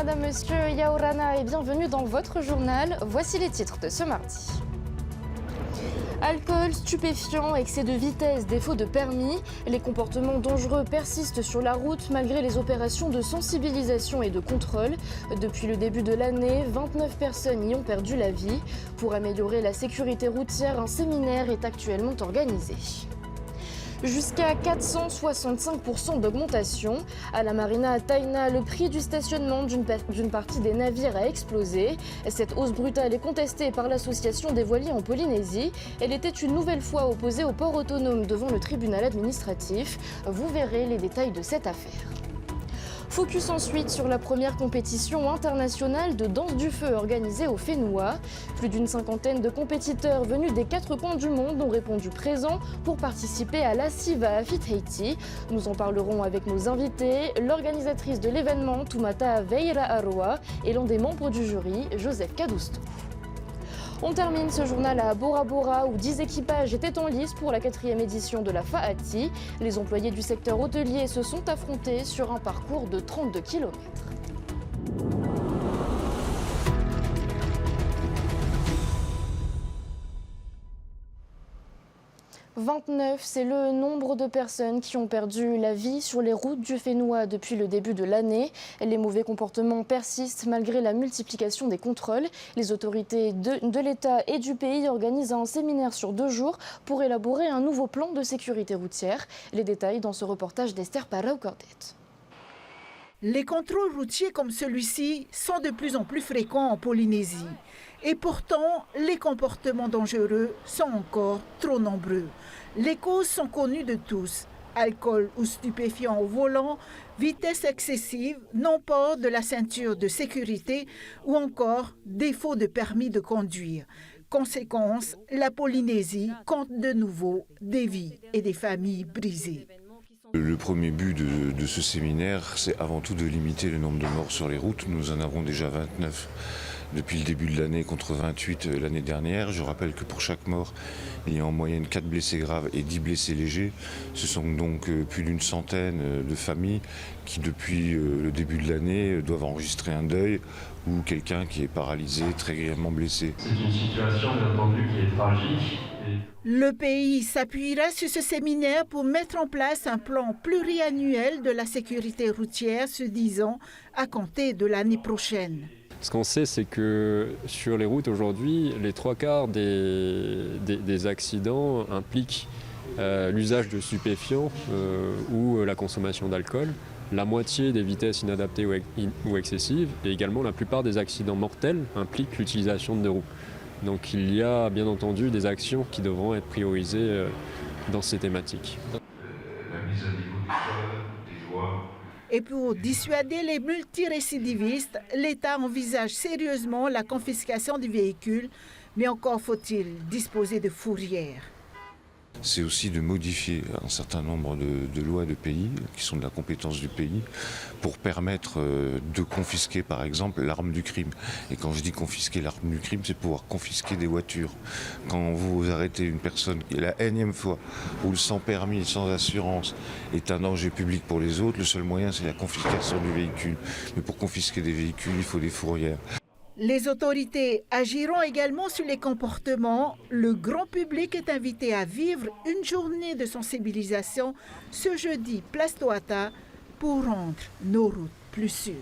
Madame, Monsieur, Yaorana et bienvenue dans votre journal. Voici les titres de ce mardi. Alcool, stupéfiants, excès de vitesse, défaut de permis, les comportements dangereux persistent sur la route malgré les opérations de sensibilisation et de contrôle. Depuis le début de l'année, 29 personnes y ont perdu la vie. Pour améliorer la sécurité routière, un séminaire est actuellement organisé. Jusqu'à 465% d'augmentation. À la marina Taina, le prix du stationnement d'une partie des navires a explosé. Cette hausse brutale est contestée par l'association des voiliers en Polynésie. Elle était une nouvelle fois opposée au port autonome devant le tribunal administratif. Vous verrez les détails de cette affaire. Focus ensuite sur la première compétition internationale de danse du feu organisée au Fénois. Plus d'une cinquantaine de compétiteurs venus des 4 coins du monde ont répondu présents pour participer à la Siva à Haiti. Nous en parlerons avec nos invités, l'organisatrice de l'événement, Tumata Veira Aroa, et l'un des membres du jury, Joseph Cadousto. On termine ce journal à Bora Bora où 10 équipages étaient en lice pour la 4e édition de la Fa'ati. Les employés du secteur hôtelier se sont affrontés sur un parcours de 32 km. 29, c'est le nombre de personnes qui ont perdu la vie sur les routes du Fénois depuis le début de l'année. Les mauvais comportements persistent malgré la multiplication des contrôles. Les autorités de l'État et du pays organisent un séminaire sur 2 jours pour élaborer un nouveau plan de sécurité routière. Les détails dans ce reportage d'Esther Parau-Cordet. Les contrôles routiers comme celui-ci sont de plus en plus fréquents en Polynésie. Et pourtant, les comportements dangereux sont encore trop nombreux. Les causes sont connues de tous. Alcool ou stupéfiants au volant, vitesse excessive, non-port de la ceinture de sécurité ou encore défaut de permis de conduire. Conséquence, la Polynésie compte de nouveau des vies et des familles brisées. Le premier but de ce séminaire, c'est avant tout de limiter le nombre de morts sur les routes. Nous en avons déjà 29 depuis le début de l'année contre 28 l'année dernière. Je rappelle que pour chaque mort, il y a en moyenne 4 blessés graves et 10 blessés légers. Ce sont donc plus d'une centaine de familles qui, depuis le début de l'année, doivent enregistrer un deuil ou quelqu'un qui est paralysé, très grièvement blessé. C'est une situation, bien entendu, qui est tragique. Le pays s'appuiera sur ce séminaire pour mettre en place un plan pluriannuel de la sécurité routière, se disant, à compter de l'année prochaine. Ce qu'on sait, c'est que sur les routes aujourd'hui, les 3/4 des accidents impliquent l'usage de stupéfiants ou la consommation d'alcool, la moitié des vitesses inadaptées ou excessives, et également la plupart des accidents mortels impliquent l'utilisation de roues. Donc il y a bien entendu des actions qui devront être priorisées dans ces thématiques. La mise à niveau du sol, des voies. Et pour dissuader les multirécidivistes, l'État envisage sérieusement la confiscation du véhicule, mais encore faut-il disposer de fourrières. C'est aussi de modifier un certain nombre de lois de pays qui sont de la compétence du pays pour permettre de confisquer par exemple l'arme du crime. Et quand je dis confisquer l'arme du crime, c'est pouvoir confisquer des voitures. Quand vous arrêtez une personne qui la énième fois roule sans permis, sans assurance, est un danger public pour les autres, le seul moyen c'est la confiscation du véhicule. Mais pour confisquer des véhicules, il faut des fourrières. Les autorités agiront également sur les comportements. Le grand public est invité à vivre une journée de sensibilisation ce jeudi, place Toata, pour rendre nos routes plus sûres.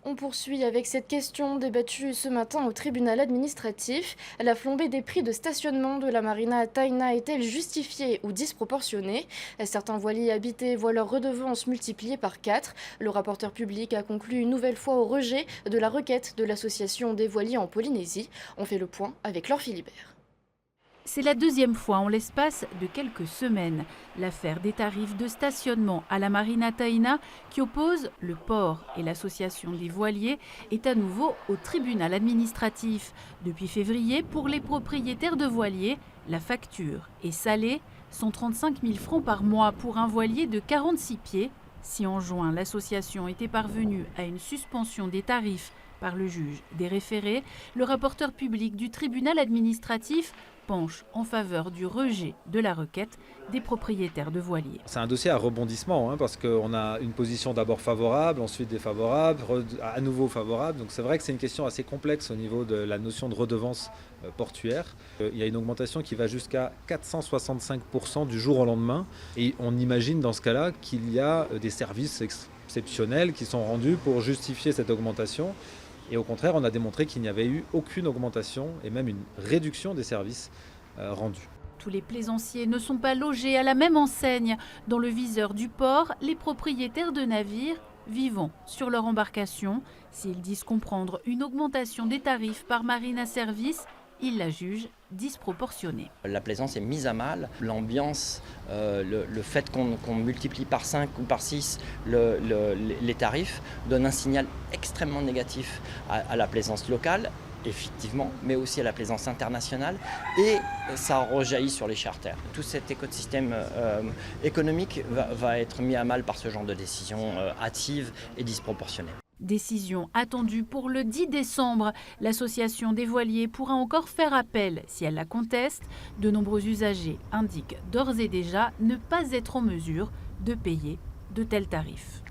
On poursuit avec cette question débattue ce matin au tribunal administratif. La flambée des prix de stationnement de la marina Taina est-elle justifiée ou disproportionnée? Certains voiliers habités voient leur redevance multipliée par 4. Le rapporteur public a conclu une nouvelle fois au rejet de la requête de l'association des voiliers en Polynésie. On fait le point avec Laure Philibert. C'est la 2e fois en l'espace de quelques semaines. L'affaire des tarifs de stationnement à la marina Taina qui oppose le port et l'association des voiliers est à nouveau au tribunal administratif. Depuis février, pour les propriétaires de voiliers, la facture est salée, 135 000 francs par mois pour un voilier de 46 pieds. Si en juin, l'association était parvenue à une suspension des tarifs par le juge des référés, le rapporteur public du tribunal administratif penche en faveur du rejet de la requête des propriétaires de voiliers. C'est un dossier à rebondissement parce qu'on a une position d'abord favorable, ensuite défavorable, à nouveau favorable. Donc c'est vrai que c'est une question assez complexe au niveau de la notion de redevance portuaire. Il y a une augmentation qui va jusqu'à 465% du jour au lendemain. Et on imagine dans ce cas-là qu'il y a des services exceptionnels qui sont rendus pour justifier cette augmentation. Et au contraire, on a démontré qu'il n'y avait eu aucune augmentation et même une réduction des services rendus. Tous les plaisanciers ne sont pas logés à la même enseigne. Dans le viseur du port, les propriétaires de navires vivant sur leur embarcation. S'ils disent comprendre une augmentation des tarifs par Marina Service, ils la jugent disproportionnée. La plaisance est mise à mal. L'ambiance, le fait qu'on multiplie par 5 ou par 6 les tarifs donne un signal extrêmement négatif à la plaisance locale, effectivement, mais aussi à la plaisance internationale, et ça rejaillit sur les charters. Tout cet écosystème économique va être mis à mal par ce genre de décisions hâtives et disproportionnées. Décision attendue pour le 10 décembre. L'association des voiliers pourra encore faire appel si elle la conteste. De nombreux usagers indiquent d'ores et déjà ne pas être en mesure de payer de tels tarifs.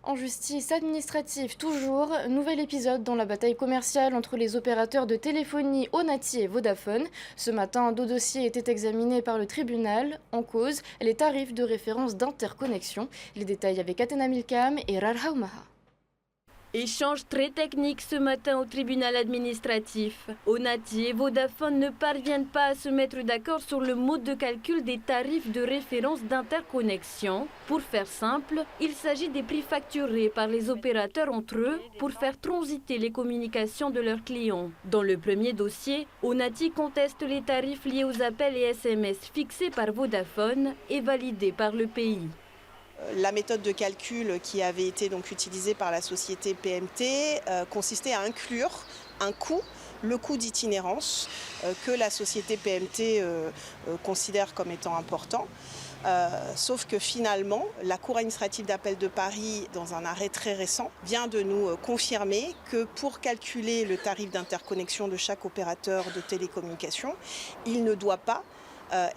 En justice administrative toujours, nouvel épisode dans la bataille commerciale entre les opérateurs de téléphonie Onati et Vodafone. Ce matin, 2 dossiers étaient examinés par le tribunal. En cause, les tarifs de référence d'interconnexion. Les détails avec Athéna Milcam et Rarha Oumaha. Échange très technique ce matin au tribunal administratif. Onati et Vodafone ne parviennent pas à se mettre d'accord sur le mode de calcul des tarifs de référence d'interconnexion. Pour faire simple, il s'agit des prix facturés par les opérateurs entre eux pour faire transiter les communications de leurs clients. Dans le premier dossier, Onati conteste les tarifs liés aux appels et SMS fixés par Vodafone et validés par le pays. La méthode de calcul qui avait été donc utilisée par la société PMT consistait à inclure un coût, le coût d'itinérance, que la société PMT considère comme étant important. Sauf que finalement, la Cour administrative d'appel de Paris, dans un arrêt très récent, vient de nous confirmer que pour calculer le tarif d'interconnexion de chaque opérateur de télécommunication, il ne doit pas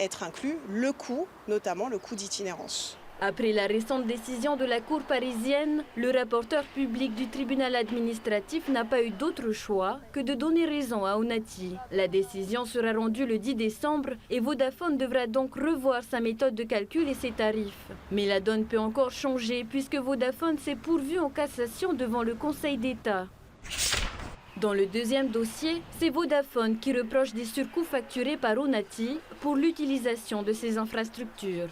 être inclus le coût, notamment le coût d'itinérance. Après la récente décision de la Cour parisienne, le rapporteur public du tribunal administratif n'a pas eu d'autre choix que de donner raison à Onati. La décision sera rendue le 10 décembre et Vodafone devra donc revoir sa méthode de calcul et ses tarifs. Mais la donne peut encore changer puisque Vodafone s'est pourvu en cassation devant le Conseil d'État. Dans le deuxième dossier, c'est Vodafone qui reproche des surcoûts facturés par Onati pour l'utilisation de ses infrastructures.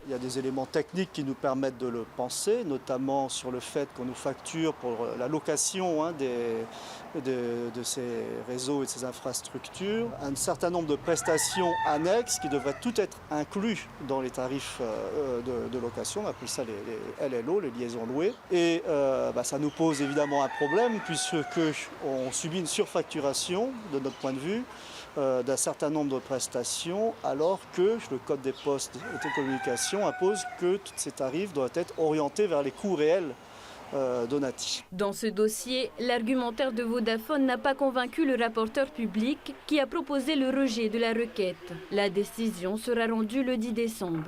Il y a des éléments techniques qui nous permettent de le penser, notamment sur le fait qu'on nous facture pour la location de ces réseaux et de ces infrastructures, un certain nombre de prestations annexes qui devraient toutes être inclus dans les tarifs de location, on appelle ça les LLO, les liaisons louées. Et ça nous pose évidemment un problème puisqu'on subit une surfacturation de notre point de vue d'un certain nombre de prestations, alors que le Code des postes et télécommunications impose que tous ces tarifs doivent être orientés vers les coûts réels d'Onati. Dans ce dossier, l'argumentaire de Vodafone n'a pas convaincu le rapporteur public qui a proposé le rejet de la requête. La décision sera rendue le 10 décembre.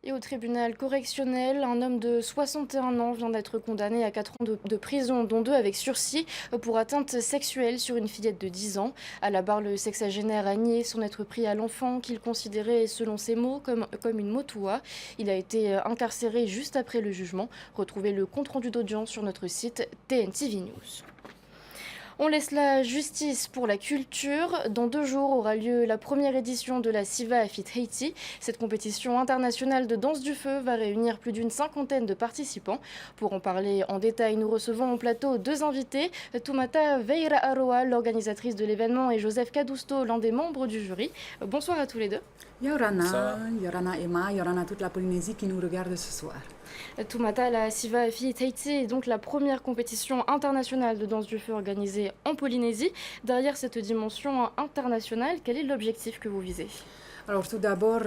Et au tribunal correctionnel, un homme de 61 ans vient d'être condamné à 4 ans de prison, dont 2 avec sursis, pour atteinte sexuelle sur une fillette de 10 ans. À la barre, le sexagénaire a nié s'en être pris à l'enfant qu'il considérait, selon ses mots, comme une motoua. Il a été incarcéré juste après le jugement. Retrouvez le compte-rendu d'audience sur notre site TNTV News. On laisse la justice pour la culture. Dans 2 jours aura lieu la première édition de la Siva Fit Haiti. Cette compétition internationale de danse du feu va réunir plus d'une 50aine de participants. Pour en parler en détail, nous recevons au plateau 2 invités. Toumata Veira Aroa, l'organisatrice de l'événement, et Joseph Cadousto, l'un des membres du jury. Bonsoir à tous les deux. Yorana Emma, Yorana toute la Polynésie qui nous regarde ce soir. Toumata, la Siva Fit Haiti est donc la première compétition internationale de danse du feu organisée organisée en Polynésie. Derrière cette dimension internationale, quel est l'objectif que vous visez ? Alors tout d'abord,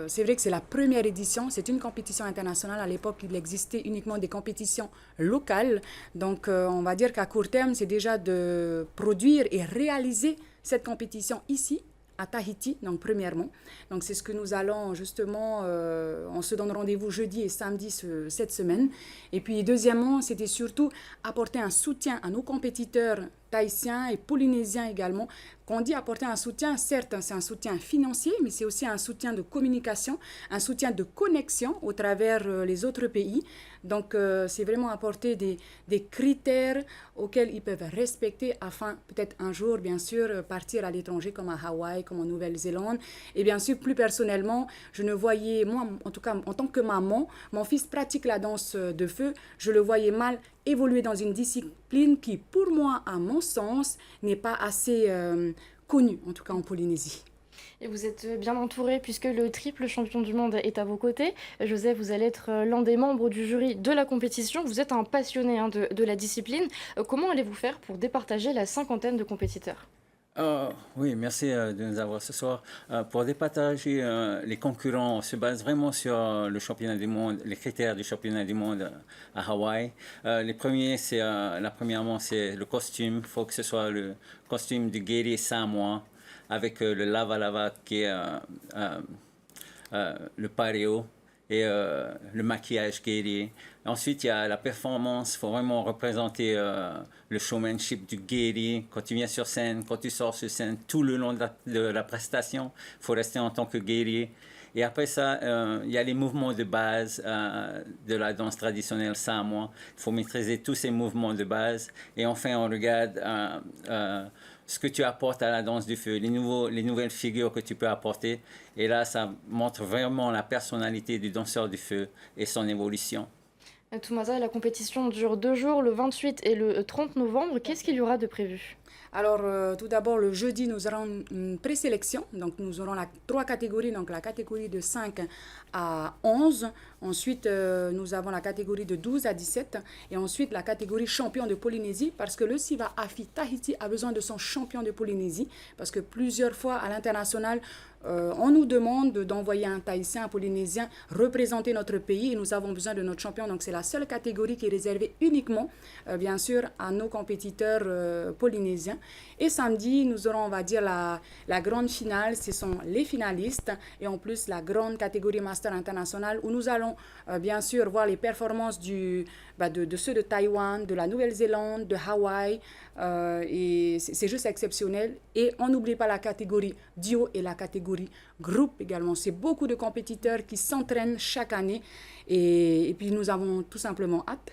c'est vrai que c'est la première édition, c'est une compétition internationale. À l'époque, il existait uniquement des compétitions locales. Donc on va dire qu'à court terme, c'est déjà de produire et réaliser cette compétition ici, à Tahiti, donc premièrement. Donc c'est ce que nous allons justement, on se donne rendez-vous jeudi et samedi cette semaine. Et puis deuxièmement, c'était surtout apporter un soutien à nos compétiteurs tahitiens et polynésiens également. Quand on dit apporter un soutien, certes, c'est un soutien financier, mais c'est aussi un soutien de communication, un soutien de connexion au travers les autres pays. Donc, c'est vraiment apporter des critères auxquels ils peuvent respecter afin, peut-être un jour, bien sûr, partir à l'étranger comme à Hawaï, comme en Nouvelle-Zélande. Et bien sûr, plus personnellement, je ne voyais, moi, en tout cas, en tant que maman, mon fils pratique la danse de feu, je le voyais mal évoluer dans une discipline qui, pour moi, à mon sens, n'est pas assez connue, en tout cas en Polynésie. Et vous êtes bien entouré puisque le triple champion du monde est à vos côtés. Joseph, vous allez être l'un des membres du jury de la compétition. Vous êtes un passionné de la discipline. Comment allez-vous faire pour départager la 50aine de compétiteurs ? Oui, merci de nous avoir ce soir. Pour départager les concurrents, on se base vraiment sur le championnat du monde, les critères du championnat du monde à Hawaï. Premièrement, c'est le costume. Il faut que ce soit le costume du guerrier samoa avec le lava qui est le pareo et le maquillage guerrier. Ensuite, il y a la performance. Il faut vraiment représenter le showmanship du guerrier. Quand tu viens sur scène, quand tu sors sur scène, tout le long de la prestation, il faut rester en tant que guerrier. Et après ça, il y a les mouvements de base de la danse traditionnelle samoa. Il faut maîtriser tous ces mouvements de base. Et enfin, on regarde ce que tu apportes à la danse du feu, les nouvelles figures que tu peux apporter. Et là, ça montre vraiment la personnalité du danseur du feu et son évolution. Toumata, la compétition dure 2 jours, le 28 et le 30 novembre. Qu'est-ce qu'il y aura de prévu ? Alors, tout d'abord, le jeudi, nous aurons une présélection. Donc, nous aurons 3 catégories. Donc, la catégorie de 5 à 11. Ensuite, nous avons la catégorie de 12 à 17. Et ensuite, la catégorie champion de Polynésie. Parce que le Siva Afi Tahiti a besoin de son champion de Polynésie. Parce que plusieurs fois, à l'international, on nous demande d'envoyer un Tahitien, un Polynésien, représenter notre pays. Et nous avons besoin de notre champion. Donc, c'est la seule catégorie qui est réservée uniquement, bien sûr, à nos compétiteurs polynésiens. Et samedi, nous aurons, on va dire, la grande finale. Ce sont les finalistes. Et en plus, la grande catégorie Master International où nous allons, bien sûr, voir les performances de ceux de Taïwan, de la Nouvelle-Zélande, de Hawaï. Et c'est juste exceptionnel. Et on n'oublie pas la catégorie duo et la catégorie groupe également. C'est beaucoup de compétiteurs qui s'entraînent chaque année. Et puis, nous avons tout simplement hâte.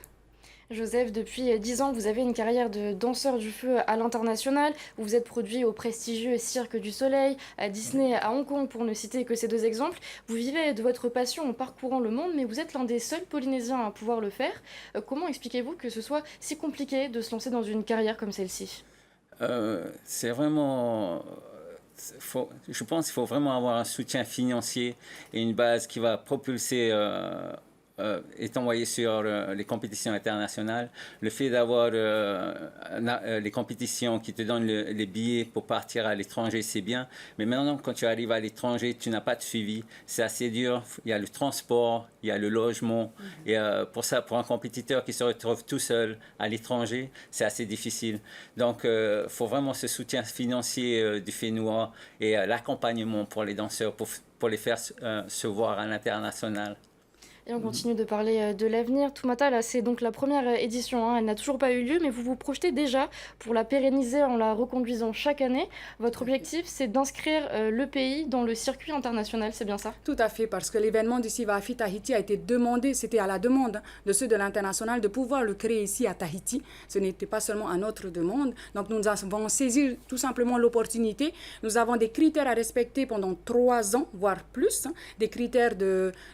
Joseph, depuis 10 ans, vous avez une carrière de danseur du feu à l'international. Vous vous êtes produit au prestigieux Cirque du Soleil, à Disney, à Hong Kong, pour ne citer que ces 2 exemples. Vous vivez de votre passion en parcourant le monde, mais vous êtes l'un des seuls Polynésiens à pouvoir le faire. Comment expliquez-vous que ce soit si compliqué de se lancer dans une carrière comme celle-ci ? C'est vraiment... je pense qu'il faut vraiment avoir un soutien financier et une base qui va propulser... est envoyé sur les compétitions internationales. Le fait d'avoir les compétitions qui te donnent les billets pour partir à l'étranger, c'est bien. Mais maintenant, quand tu arrives à l'étranger, tu n'as pas de suivi. C'est assez dur. Il y a le transport, il y a le logement. Et pour ça, pour un compétiteur qui se retrouve tout seul à l'étranger, c'est assez difficile. Donc, il faut vraiment ce soutien financier du FENUA et l'accompagnement pour les danseurs pour les faire se voir à l'international. Et on continue de parler de l'avenir. Toumata, là, c'est donc la première édition. Elle n'a toujours pas eu lieu, mais vous vous projetez déjà pour la pérenniser en la reconduisant chaque année. Votre objectif, c'est d'inscrire le pays dans le circuit international, c'est bien ça ? Tout à fait, parce que l'événement du Siva Afi Tahiti a été demandé, c'était à la demande de ceux de l'international de pouvoir le créer ici à Tahiti. Ce n'était pas seulement à notre demande. Donc nous avons saisi tout simplement l'opportunité. Nous avons des critères à respecter pendant 3 ans, voire plus, des critères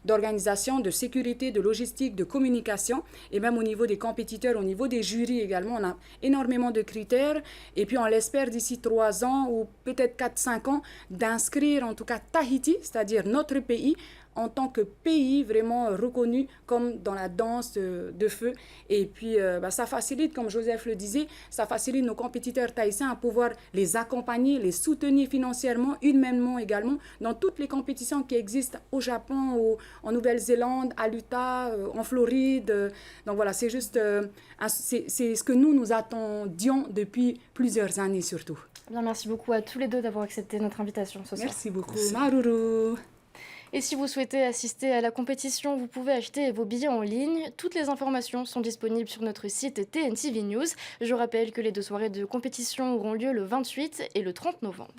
d'organisation, de sécurité, de logistique, de communication, et même au niveau des compétiteurs, au niveau des jurys également, on a énormément de critères, et puis on l'espère d'ici 3 ans ou peut-être 4-5 ans d'inscrire en tout cas Tahiti, c'est-à-dire notre pays, en tant que pays vraiment reconnu comme dans la danse de feu. Et puis, ça facilite, comme Joseph le disait, ça facilite nos compétiteurs tahitiens à pouvoir les accompagner, les soutenir financièrement, humainement également, dans toutes les compétitions qui existent au Japon, en Nouvelle-Zélande, à l'Utah, en Floride. Donc voilà, c'est juste, c'est ce que nous attendions depuis plusieurs années surtout. Bien, merci beaucoup à tous les deux d'avoir accepté notre invitation ce soir. Merci beaucoup. Maruru. Et si vous souhaitez assister à la compétition, vous pouvez acheter vos billets en ligne. Toutes les informations sont disponibles sur notre site TNTV News. Je rappelle que les 2 soirées de compétition auront lieu le 28 et le 30 novembre.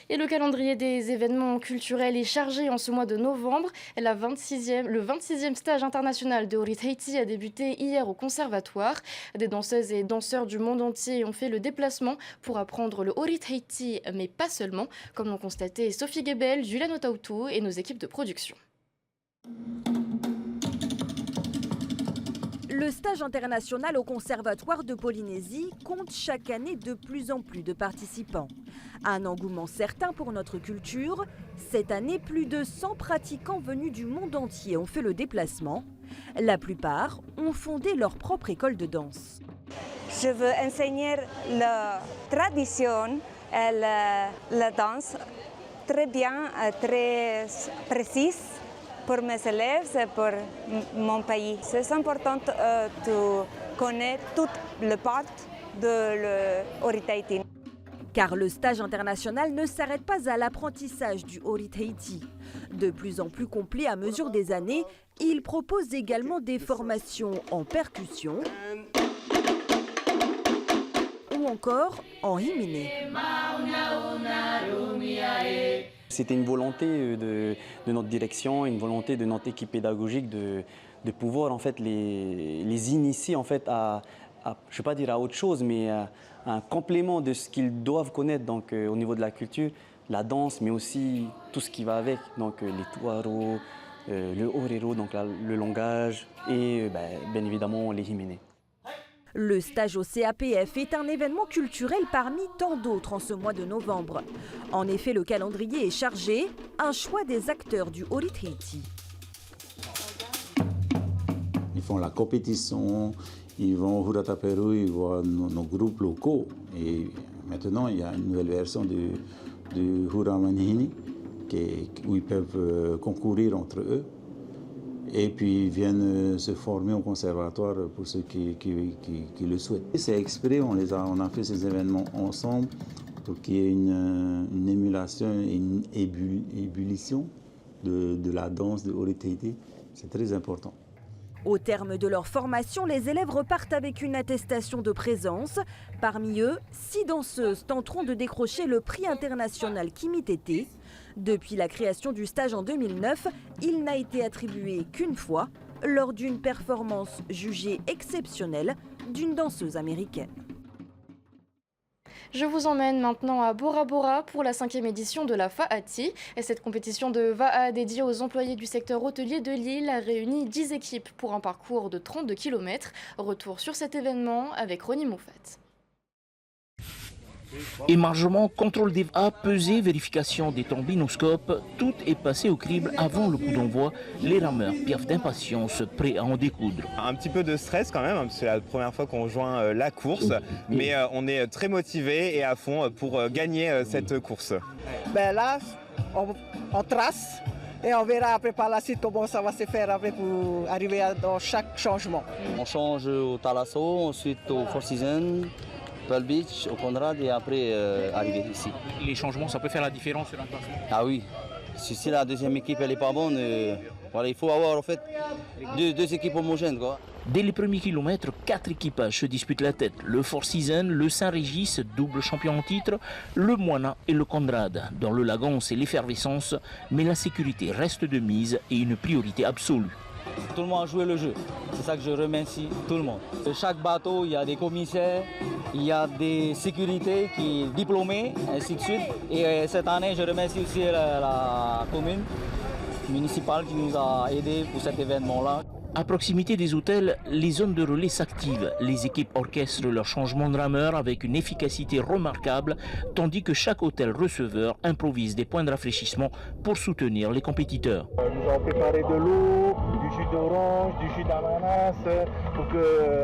Et le calendrier des événements culturels est chargé en ce mois de novembre. Le 26e stage international de Orit Heiti a débuté hier au conservatoire. Des danseuses et danseurs du monde entier ont fait le déplacement pour apprendre le Orit Heiti, mais pas seulement, comme l'ont constaté Sophie Gebel, Julian Otautu et nos équipes de production. Le stage international au Conservatoire de Polynésie compte chaque année de plus en plus de participants. Un engouement certain pour notre culture. Cette année, plus de 100 pratiquants venus du monde entier ont fait le déplacement. La plupart ont fondé leur propre école de danse. Je veux enseigner la tradition et la danse très bien, très précise. Pour mes élèves et pour mon pays. C'est important de connaître toute la part de l'Orit Heiti. Car le stage international ne s'arrête pas à l'apprentissage du Orit Heiti. De plus en plus complet à mesure des années, il propose également des formations en percussion ou encore en himine. C'était une volonté de notre direction, une volonté de notre équipe pédagogique de pouvoir en fait les initier en fait à je ne vais pas dire à autre chose, mais à un complément de ce qu'ils doivent connaître donc, au niveau de la culture, la danse, mais aussi tout ce qui va avec, donc les tuaro, le orero, donc le langage et bien évidemment les himine. Le stage au CAPF est un événement culturel parmi tant d'autres en ce mois de novembre. En effet, le calendrier est chargé, un choix des acteurs du Orit Heiti. Ils font la compétition, ils vont au Hurataperu, ils voient nos groupes locaux. Et maintenant, il y a une nouvelle version du Huramanihini où ils peuvent concourir entre eux. Et puis ils viennent se former au conservatoire pour ceux qui le souhaitent. C'est exprès, on a fait ces événements ensemble pour qu'il y ait une émulation et une ébullition de la danse de Orit Heiti. C'est très important. Au terme de leur formation, les élèves repartent avec une attestation de présence. Parmi eux, 6 danseuses tenteront de décrocher le prix international Kimitete. Depuis la création du stage en 2009, il n'a été attribué qu'une fois, lors d'une performance jugée exceptionnelle d'une danseuse américaine. Je vous emmène maintenant à Bora Bora pour la 5e édition de la Fa'ati. Et cette compétition de Va'a dédiée aux employés du secteur hôtelier de l'île a réuni 10 équipes pour un parcours de 32 km. Retour sur cet événement avec Ronnie Moufat. Émargement, contrôle des VA, pesée, vérification des tombinoscopes, tout est passé au crible avant le coup d'envoi. Les rameurs piaffent d'impatience, prêts à en découdre. Un petit peu de stress quand même, parce que c'est la première fois qu'on rejoint la course, mais on est très motivé et à fond pour gagner cette course. Là, on trace et on verra après par la suite comment ça va se faire après pour arriver dans chaque changement. On change au Talasso, ensuite au Four Seasons, Pearl Beach, au Conrad et après arriver ici. Les changements, ça peut faire la différence sur un classement? Ah oui, si la deuxième équipe elle n'est pas bonne, voilà, il faut avoir en fait deux équipes homogènes, quoi. Dès les premiers kilomètres, 4 équipages se disputent la tête. Le Four Seasons, le Saint-Régis, double champion en titre, le Moana et le Conrad. Dans le lagon, c'est l'effervescence, mais la sécurité reste de mise et une priorité absolue. Tout le monde a joué le jeu, c'est ça que je remercie tout le monde. De chaque bateau, il y a des commissaires, il y a des sécurités qui sont diplômés, ainsi de suite. Et cette année, je remercie aussi la commune municipale qui nous a aidés pour cet événement-là. À proximité des hôtels, les zones de relais s'activent. Les équipes orchestrent leur changement de rameur avec une efficacité remarquable, tandis que chaque hôtel receveur improvise des points de rafraîchissement pour soutenir les compétiteurs. Nous avons préparé de l'eau, du jus d'orange, du jus d'ananas, pour que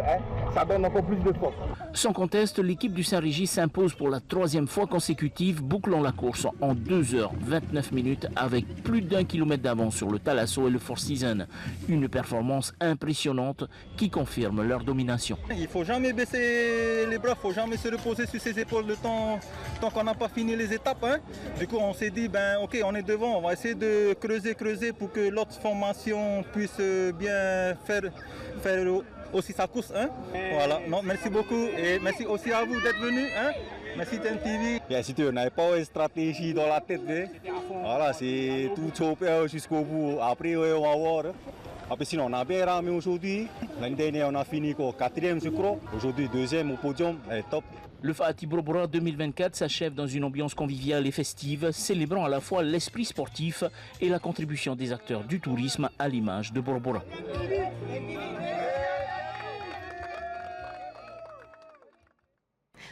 ça donne encore plus de force. Sans conteste, l'équipe du Saint-Régis s'impose pour la 3e fois consécutive, bouclant la course en 2h29 avec plus d'1 kilomètre d'avance sur le Thalasso et le Four Seasons. Une performance impressionnante qui confirme leur domination. Il ne faut jamais baisser les bras, il ne faut jamais se reposer sur ses épaules le tant qu'on n'a pas fini les étapes. Du coup, on s'est dit, ok, on est devant, on va essayer de creuser pour que l'autre formation puisse bien faire aussi sa course. Voilà, non, merci beaucoup et merci aussi à vous d'être venus. Merci TNTV. Bien sûr, on n'avait pas une stratégie dans la tête. Voilà, c'est tout chopé jusqu'au bout. Après, on va voir. Après, sinon, on a bien ramé aujourd'hui. L'année dernière, on a fini 4e, je crois. Aujourd'hui, 2e au podium. Top. Le Fatih Borbora 2024 s'achève dans une ambiance conviviale et festive, célébrant à la fois l'esprit sportif et la contribution des acteurs du tourisme à l'image de Borbora.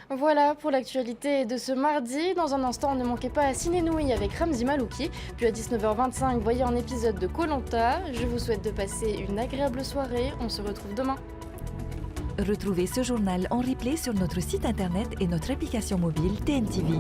Voilà pour l'actualité de ce mardi. Dans un instant, ne manquez pas à Ciné Nouilles avec Ramzi Malouki. Puis à 19h25, voyez un épisode de Koh-Lanta. Je vous souhaite de passer une agréable soirée. On se retrouve demain. Retrouvez ce journal en replay sur notre site internet et notre application mobile TNTV.